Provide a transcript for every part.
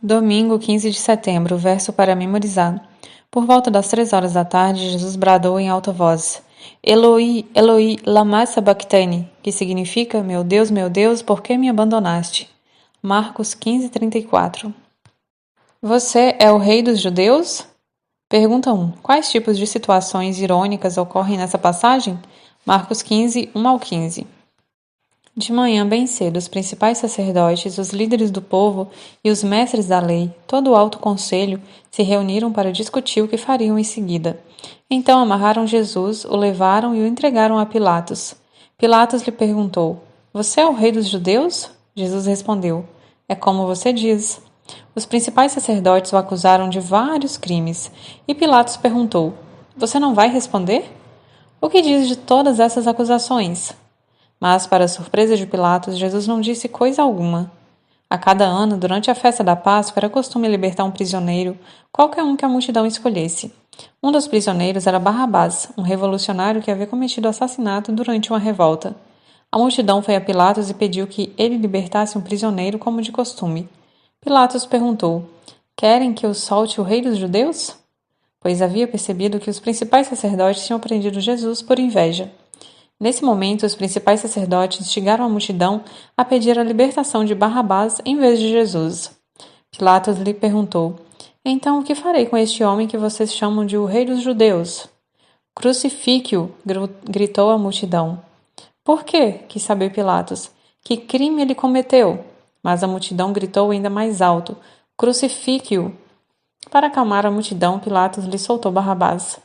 Domingo, 15 de setembro, verso para memorizar. Por volta das 3 horas da tarde, Jesus bradou em alta voz: Eloi, Eloi, lama sabachthani, que significa: meu Deus, por que me abandonaste? Marcos 15:34. Você é o rei dos judeus? Pergunta 1. Quais tipos de situações irônicas ocorrem nessa passagem? Marcos 15, 1 ao 15. De manhã bem cedo, os principais sacerdotes, os líderes do povo e os mestres da lei, todo o alto conselho, se reuniram para discutir o que fariam em seguida. Então amarraram Jesus, o levaram e o entregaram a Pilatos. Pilatos lhe perguntou: Você é o rei dos judeus? Jesus respondeu: É como você diz. Os principais sacerdotes o acusaram de vários crimes, e Pilatos perguntou: Você não vai responder? O que diz de todas essas acusações? Mas, para a surpresa de Pilatos, Jesus não disse coisa alguma. A cada ano, durante a festa da Páscoa, era costume libertar um prisioneiro, qualquer um que a multidão escolhesse. Um dos prisioneiros era Barrabás, um revolucionário que havia cometido assassinato durante uma revolta. A multidão foi a Pilatos e pediu que ele libertasse um prisioneiro como de costume. Pilatos perguntou: Querem que eu solte o rei dos judeus? Pois havia percebido que os principais sacerdotes tinham prendido Jesus por inveja. Nesse momento, os principais sacerdotes instigaram a multidão a pedir a libertação de Barrabás em vez de Jesus. Pilatos lhe perguntou: Então, o que farei com este homem que vocês chamam de o rei dos judeus? Crucifique-o! Gritou a multidão. Por quê? Quis saber Pilatos. Que crime ele cometeu? Mas a multidão gritou ainda mais alto: Crucifique-o! Para acalmar a multidão, Pilatos lhe soltou Barrabás.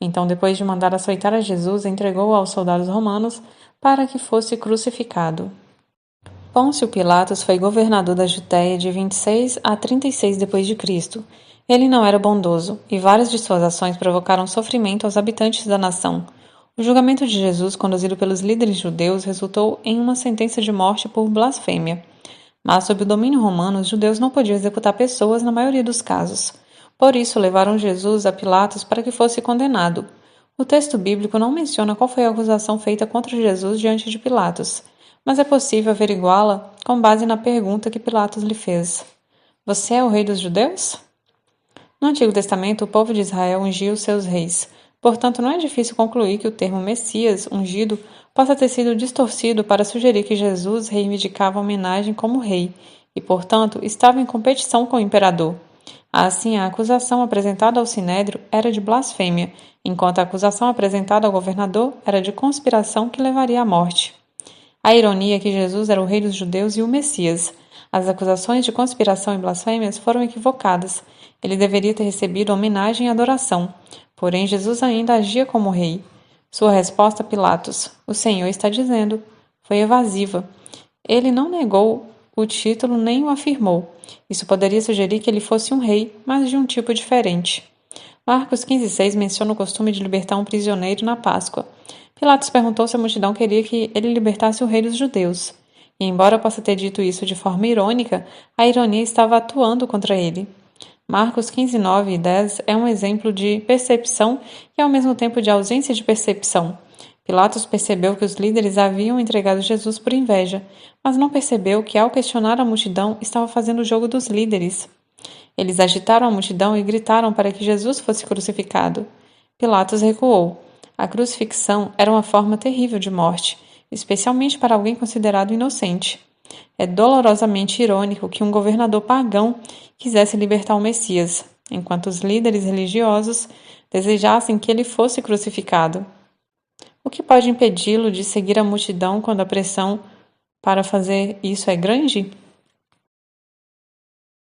Então, depois de mandar açoitar a Jesus, entregou-o aos soldados romanos para que fosse crucificado. Pôncio Pilatos foi governador da Judéia de 26 a 36 d.C. Ele não era bondoso, e várias de suas ações provocaram sofrimento aos habitantes da nação. O julgamento de Jesus, conduzido pelos líderes judeus, resultou em uma sentença de morte por blasfêmia. Mas, sob o domínio romano, os judeus não podiam executar pessoas na maioria dos casos. Por isso, levaram Jesus a Pilatos para que fosse condenado. O texto bíblico não menciona qual foi a acusação feita contra Jesus diante de Pilatos, mas é possível averiguá-la com base na pergunta que Pilatos lhe fez: Você é o rei dos judeus? No Antigo Testamento, o povo de Israel ungiu seus reis. Portanto, não é difícil concluir que o termo Messias, ungido, possa ter sido distorcido para sugerir que Jesus reivindicava a homenagem como rei e, portanto, estava em competição com o imperador. Assim, a acusação apresentada ao Sinédrio era de blasfêmia, enquanto a acusação apresentada ao governador era de conspiração que levaria à morte. A ironia é que Jesus era o rei dos judeus e o Messias. As acusações de conspiração e blasfêmias foram equivocadas. Ele deveria ter recebido homenagem e adoração. Porém, Jesus ainda agia como rei. Sua resposta a Pilatos: O Senhor está dizendo, foi evasiva. Ele não negou o título nem o afirmou. Isso poderia sugerir que ele fosse um rei, mas de um tipo diferente. Marcos 15,6 menciona o costume de libertar um prisioneiro na Páscoa. Pilatos perguntou se a multidão queria que ele libertasse o rei dos judeus. E, embora possa ter dito isso de forma irônica, a ironia estava atuando contra ele. Marcos 15, 9 e 10 é um exemplo de percepção e ao mesmo tempo de ausência de percepção. Pilatos percebeu que os líderes haviam entregado Jesus por inveja, mas não percebeu que, ao questionar a multidão, estava fazendo o jogo dos líderes. Eles agitaram a multidão e gritaram para que Jesus fosse crucificado. Pilatos recuou. A crucifixão era uma forma terrível de morte, especialmente para alguém considerado inocente. É dolorosamente irônico que um governador pagão quisesse libertar o Messias, enquanto os líderes religiosos desejassem que ele fosse crucificado. O que pode impedi-lo de seguir a multidão quando a pressão para fazer isso é grande?